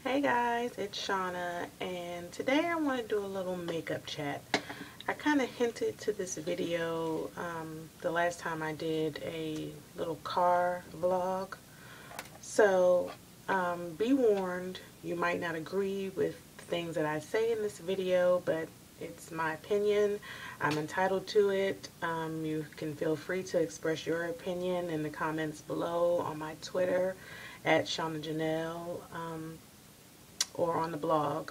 Hey guys, it's Shauna, and today I want to do a little makeup chat. I kind of hinted to this video the last time I did a little car vlog. So be warned, you might not agree with things that I say in this video, but it's my opinion. I'm entitled to it. You can feel free to express your opinion in the comments below on my Twitter at Shana Janelle. Or on the blog,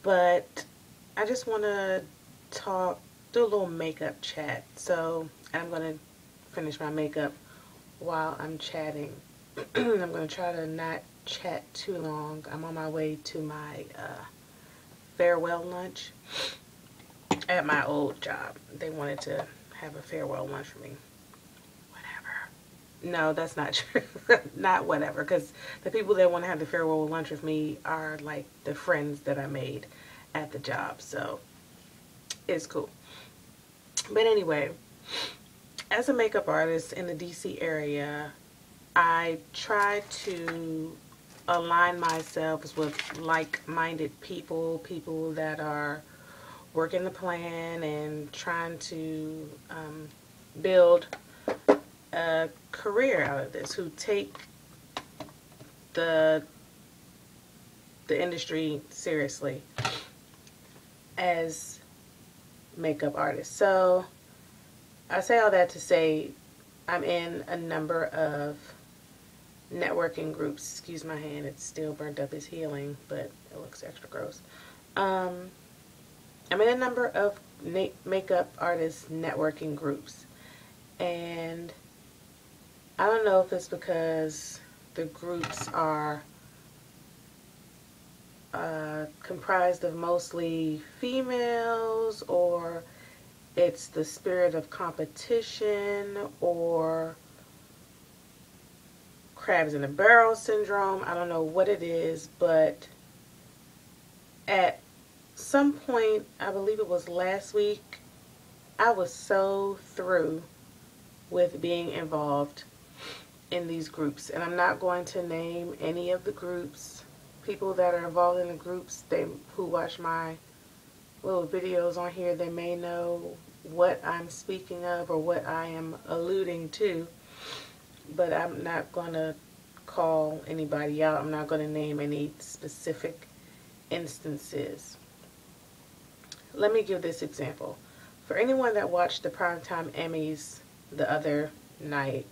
but I just want to do a little makeup chat. So I'm going to finish my makeup while I'm chatting. I'm going to try to not chat too long. I'm on my way to my farewell lunch at my old job. They wanted to have a farewell lunch for me. No, that's not true. Not whatever, because the people that want to have the farewell lunch with me are like the friends that I made at the job, so it's cool. But anyway, as a makeup artist in the DC area, I try to align myself with like-minded people that are working the plan and trying to build a career out of this, who take the industry seriously as makeup artists. So I say all that to say I'm in a number of networking groups. Excuse my hand, it's still burnt up, it's healing, but it looks extra gross. I'm in a number of makeup artist networking groups, and I don't know if it's because the groups are comprised of mostly females, or it's the spirit of competition, or crabs in a barrel syndrome. I don't know what it is, but at some point, I believe it was last week, I was so through with being involved in these groups, and I'm not going to name any of the groups. People that are involved in the groups, who watch my little videos on here, they may know what I'm speaking of or what I am alluding to, but I'm not going to call anybody out. I'm not going to name any specific instances. Let me give this example. For anyone that watched the Primetime Emmys the other night,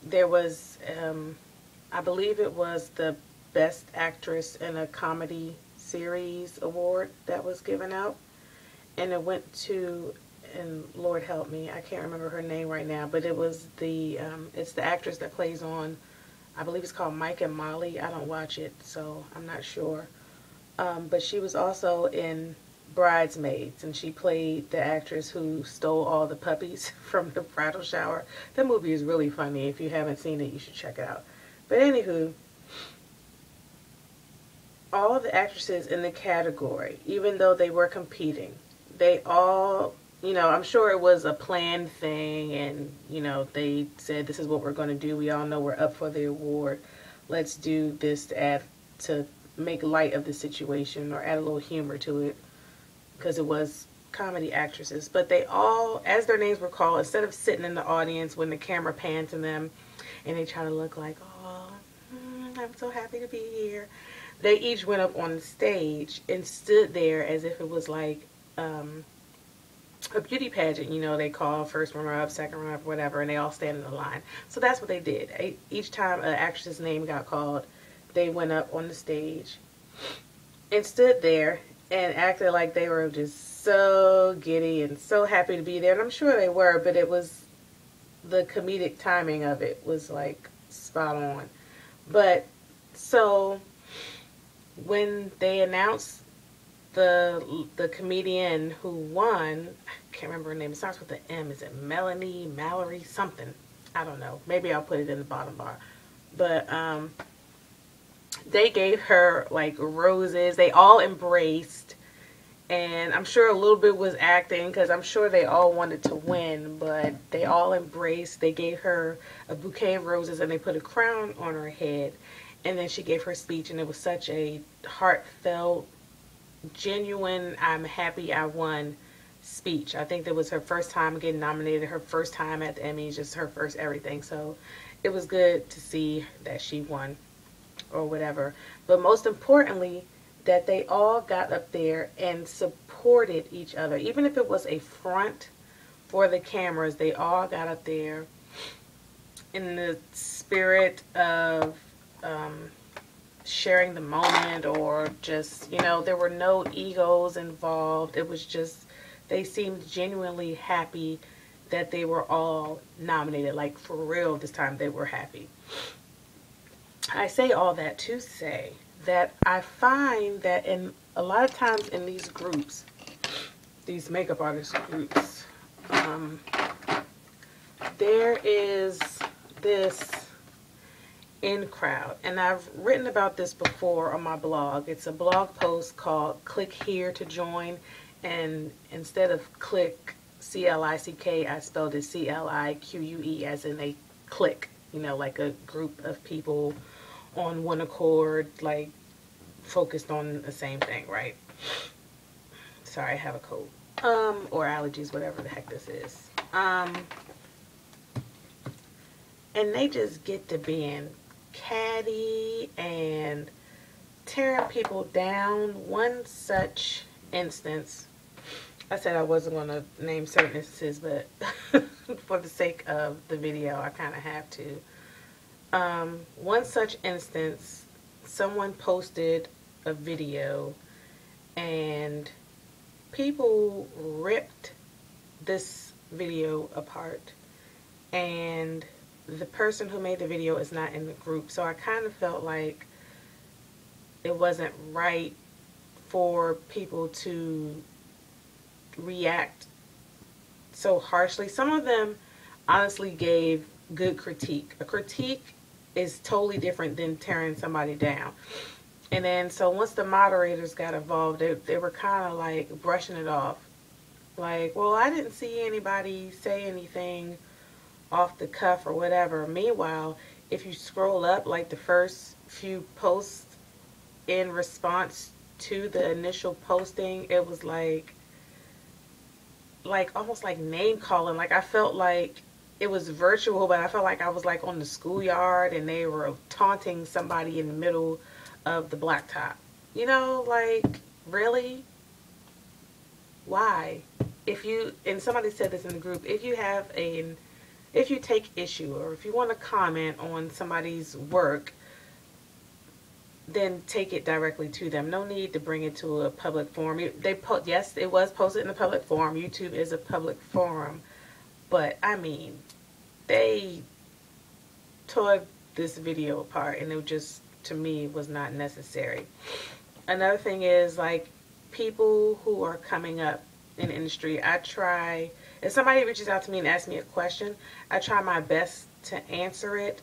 there was, I believe it was the Best Actress in a Comedy Series award that was given out, and it went to, and Lord help me, I can't remember her name right now, but it was it's the actress that plays on, I believe it's called Mike and Molly. I don't watch it, so I'm not sure, but she was also in Bridesmaids, and she played the actress who stole all the puppies from the bridal shower. That movie is really funny. If you haven't seen it, you should check it out. But anywho, all the actresses in the category, even though they were competing, they all, I'm sure it was a planned thing, and they said, this is what we're going to do. We all know we're up for the award. Let's do this to make light of the situation, or add a little humor to it, because it was comedy actresses. But they all, as their names were called, instead of sitting in the audience when the camera panned to them and they try to look like, oh, I'm so happy to be here, they each went up on the stage and stood there as if it was like a beauty pageant. They call first runner up, second runner up, whatever, and they all stand in the line. So that's what they did. Each time an actress's name got called, they went up on the stage and stood there and acted like they were just so giddy and so happy to be there. And I'm sure they were, but it was, the comedic timing of it was like spot on. But so when they announced the comedian who won, I can't remember her name, it starts with an M. Is it Melanie, Mallory, something? I don't know. Maybe I'll put it in the bottom bar. But they gave her like roses. They all embraced, and I'm sure a little bit was acting, because I'm sure they all wanted to win, but they all embraced. They gave her a bouquet of roses, and they put a crown on her head, And then she gave her speech, and it was such a heartfelt, genuine, I'm happy I won speech. I think that was her first time getting nominated, her first time at the Emmys, just her first everything. So it was good to see that she won or whatever. But most importantly, that they all got up there and supported each other. Even if it was a front for the cameras, they all got up there in the spirit of sharing the moment, or just, you know, there were no egos involved. It was just, they seemed genuinely happy that they were all nominated. Like, for real, this time they were happy. I say all that to say that I find that in a lot of times in these groups, these makeup artist groups, there is this in crowd, and I've written about this before on my blog. It's a blog post called Click Here to Join, and instead of click C-L-I-C-K, I spelled it C-L-I-Q-U-E, as in a click, you know, like a group of people on one accord, like focused on the same thing, right? Sorry, I have a cold. Or allergies, whatever the heck this is. And they just get to being catty and tearing people down. One such instance, I said I wasn't going to name certain instances, but for the sake of the video, I kind of have to. One such instance, someone posted a video and people ripped this video apart, and the person who made the video is not in the group. So I kind of felt like it wasn't right for people to react so harshly. Some of them honestly gave good critique. A critique is totally different than tearing somebody down. And then, so once the moderators got involved, they were kind of like brushing it off. Like, well, I didn't see anybody say anything off the cuff or whatever. Meanwhile, if you scroll up, like the first few posts in response to the initial posting, it was like almost like name calling. Like, I felt like it was virtual, but I felt like I was like on the schoolyard and they were taunting somebody in the middle of the blacktop. You know, like, really? Why? If you, and somebody said this in the group, if you take issue, or if you want to comment on somebody's work, then take it directly to them. No need to bring it to a public forum. Yes, it was posted in a public forum. YouTube is a public forum. But, I mean, they tore this video apart, and it just, to me, was not necessary. Another thing is, like, people who are coming up in the industry, I try, if somebody reaches out to me and asks me a question, I try my best to answer it,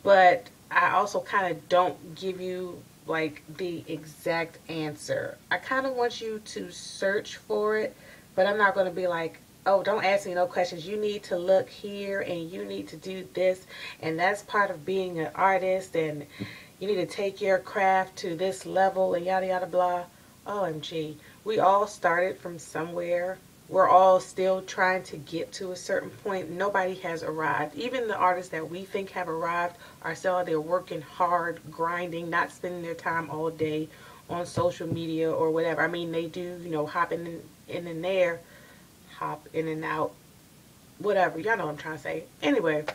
but I also kind of don't give you like the exact answer. I kind of want you to search for it, but I'm not going to be like, oh, don't ask me no questions. You need to look here and you need to do this, and that's part of being an artist, and you need to take your craft to this level and yada yada blah. OMG. We all started from somewhere. We're all still trying to get to a certain point. Nobody has arrived. Even the artists that we think have arrived are still out there working hard, grinding, not spending their time all day on social media or whatever. I mean, they do, you know, hop in and there, hop in and out, whatever. Y'all know what I'm trying to say. Anyway,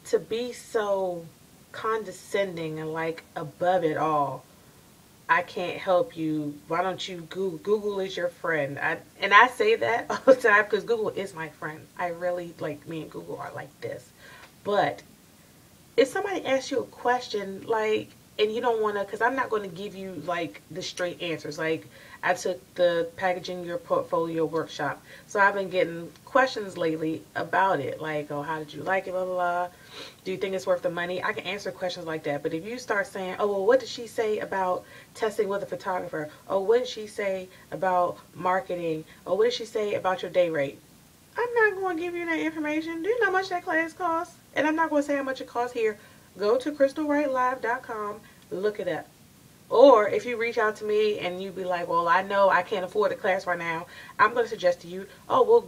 to be so condescending and like above it all, I can't help you. Why don't you Google? Google is your friend. And I say that all the time because Google is my friend. I really, like, me and Google are like this. But if somebody asks you a question, like, and you don't want to, because I'm not going to give you, like, the straight answers. Like, I took the Packaging Your Portfolio workshop. So I've been getting questions lately about it. Like, oh, how did you like it, blah, blah, blah. Do you think it's worth the money? I can answer questions like that. But if you start saying, oh, well, what did she say about testing with a photographer? Oh, what did she say about marketing? Oh, what did she say about your day rate? I'm not going to give you that information. Do you know how much that class costs? And I'm not going to say how much it costs here. Go to crystalwrightlive.com, look it up. Or if you reach out to me and you be like, well, I know I can't afford a class right now, I'm going to suggest to you, oh, well,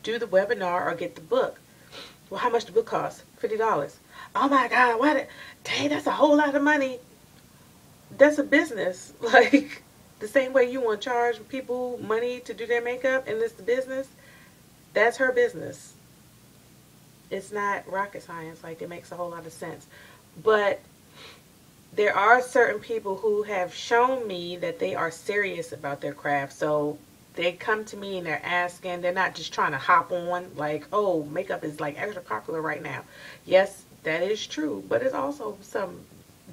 do the webinar or get the book. Well, how much the book cost? $50. Oh my God, dang, that's a whole lot of money. That's a business. Like, the same way you want to charge people money to do their makeup and it's the business, that's her business. It's not rocket science. Like, it makes a whole lot of sense. But there are certain people who have shown me that they are serious about their craft. So they come to me and they're asking, they're not just trying to hop on like, oh, makeup is like extra popular right now. Yes, that is true, but it's also some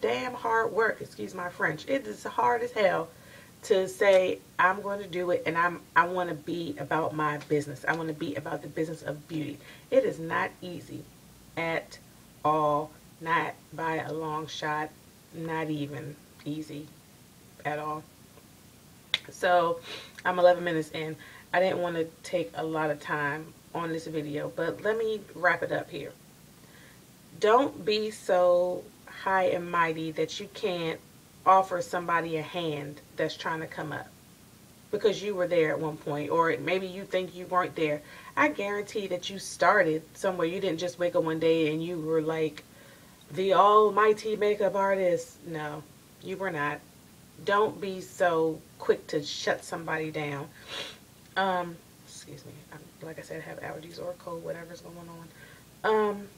damn hard work, excuse my French. It is hard as hell to say, I'm going to do it, and I want to be about my business. I want to be about the business of beauty. It is not easy at all, not by a long shot, not even easy at all. So I'm 11 minutes in. I didn't want to take a lot of time on this video, but let me wrap it up here. Don't be so high and mighty that you can't offer somebody a hand that's trying to come up because you were there at one point, or maybe you think you weren't there. I guarantee that you started somewhere. You didn't just wake up one day and you were like the almighty makeup artist. No, you were not. Don't be so quick to shut somebody down. Excuse me. Like I said, I have allergies or a cold, whatever's going on.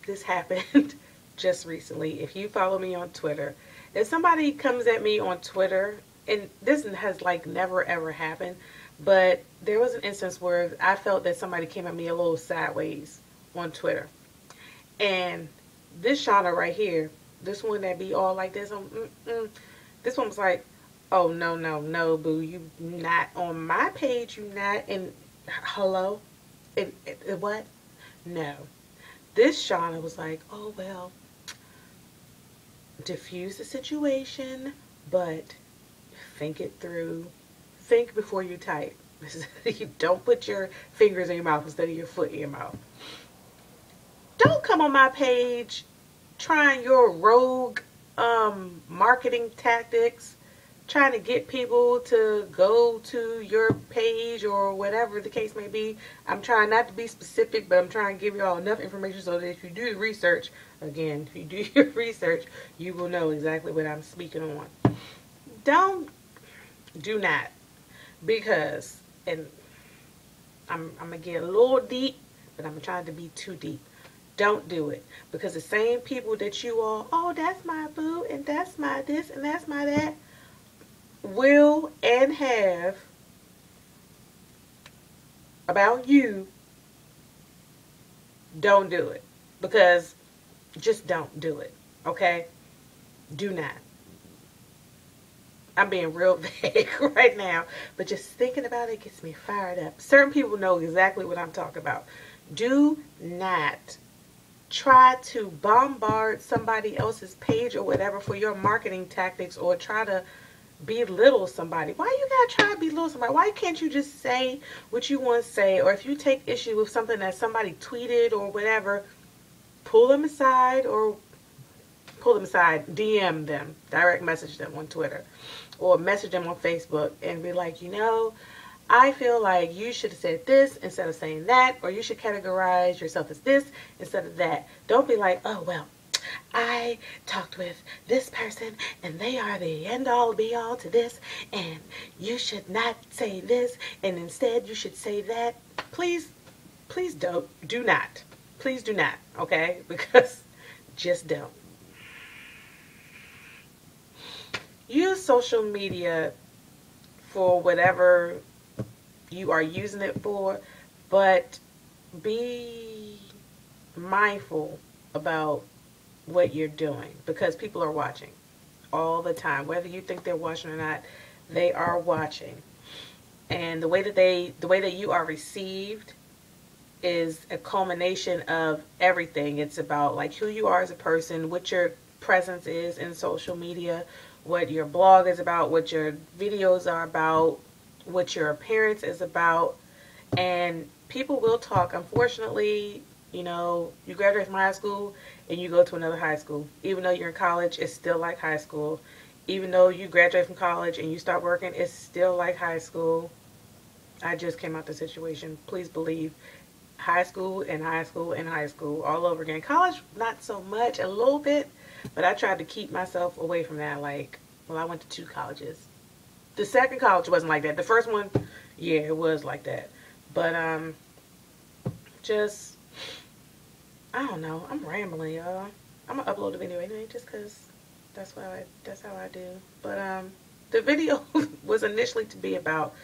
This happened just recently. If you follow me on Twitter, if somebody comes at me on Twitter, and this has like never ever happened, but there was an instance where I felt that somebody came at me a little sideways on Twitter. And this Shana right here, this one that be all like this, this one was like, oh, no, boo, you not on my page, you not, and hello? What? No. This Shana was like, oh, well, diffuse the situation, but think it through. Think before you type. You don't put your fingers in your mouth instead of your foot in your mouth. Don't come on my page trying your rogue marketing tactics, trying to get people to go to your page or whatever the case may be. I'm trying not to be specific, but I'm trying to give you all enough information so that if you do research, again, if you do your research, you will know exactly what I'm speaking on. Do not, because, and I'm going to get a little deep, but I'm trying to be too deep. Don't do it, because the same people that you all, oh, that's my boo, and that's my this, and that's my that, will and have about you. Don't do it, because just don't do it, okay? Do not. I'm being real vague right now, but just thinking about it gets me fired up. Certain people know exactly what I'm talking about. Do not try to bombard somebody else's page or whatever for your marketing tactics, or try to belittle somebody. Why you gotta try to belittle somebody? Why can't you just say what you want to say? Or if you take issue with something that somebody tweeted or whatever, pull them aside, DM them, direct message them on Twitter, or message them on Facebook and be like, you know, I feel like you should have said this instead of saying that, or you should categorize yourself as this instead of that. Don't be like, oh, well, I talked with this person and they are the end all be all to this, and you should not say this, and instead you should say that. Please do not. Please do not, okay? Because just don't. Use social media for whatever you are using it for, but be mindful about what you're doing, because people are watching all the time. Whether you think they're watching or not, they are watching. And the way that you are received is a culmination of everything. It's about like who you are as a person, what your presence is in social media, what your blog is about, what your videos are about, what your appearance is about. And people will talk. Unfortunately, you know, you graduate from high school and you go to another high school. Even though you're in college, it's still like high school. Even though you graduate from college and you start working, it's still like high school. I just came out the situation. Please believe. High school and high school and high school all over again. College, not so much, a little bit, but I tried to keep myself away from that. Like, well, I went to 2 colleges. The second college wasn't like that. The first one, yeah, it was like that. But just I don't know. I'm rambling, y'all. I'm gonna upload the video anyway, just cause that's how I do. But the video was initially to be about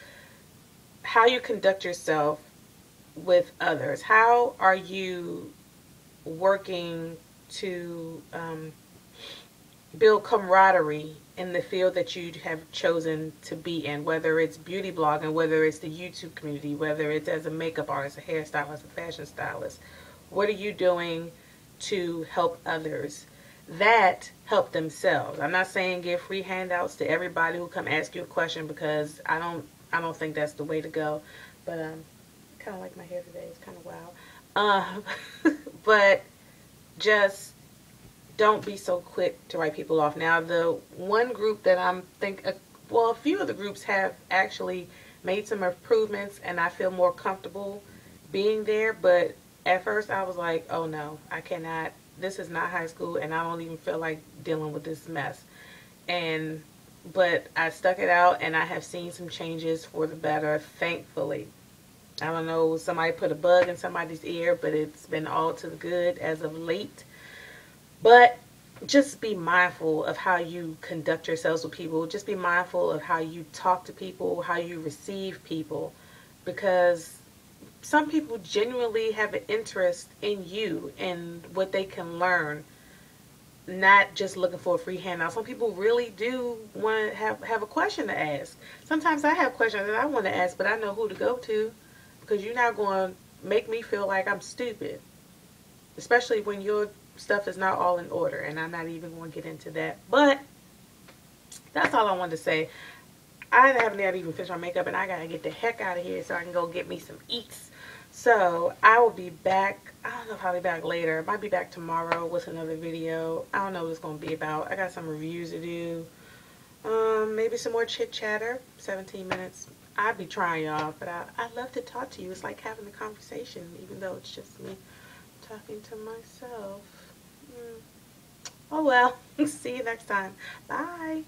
how you conduct yourself with others. How are you working to build camaraderie in the field that you have chosen to be in, whether it's beauty blogging, whether it's the YouTube community, whether it's as a makeup artist, a hairstylist, a fashion stylist. What are you doing to help others that help themselves? I'm not saying give free handouts to everybody who come ask you a question, because I don't think that's the way to go. But kind of like my hair today. It's kind of wild. But just don't be so quick to write people off. Now, the one group that well, a few of the groups have actually made some improvements, and I feel more comfortable being there. But at first, I was like, oh no, I cannot. This is not high school, and I don't even feel like dealing with this mess. But I stuck it out, and I have seen some changes for the better, thankfully. I don't know, somebody put a bug in somebody's ear, but it's been all to the good as of late. But just be mindful of how you conduct yourselves with people. Just be mindful of how you talk to people, how you receive people, because some people genuinely have an interest in you and what they can learn, not just looking for a free handout. Some people really do want to have a question to ask. Sometimes I have questions that I want to ask, but I know who to go to, because you're not going to make me feel like I'm stupid, especially when your stuff is not all in order, and I'm not even going to get into that. But that's all I wanted to say. I haven't even finished my makeup, and I got to get the heck out of here so I can go get me some eats. So I will be back. I don't know if I'll be back later. I might be back tomorrow with another video. I don't know what it's going to be about. I got some reviews to do. Maybe some more chit chatter. 17 minutes. I'd be trying, y'all, but I love to talk to you. It's like having a conversation, even though it's just me talking to myself. Oh well. See you next time. Bye.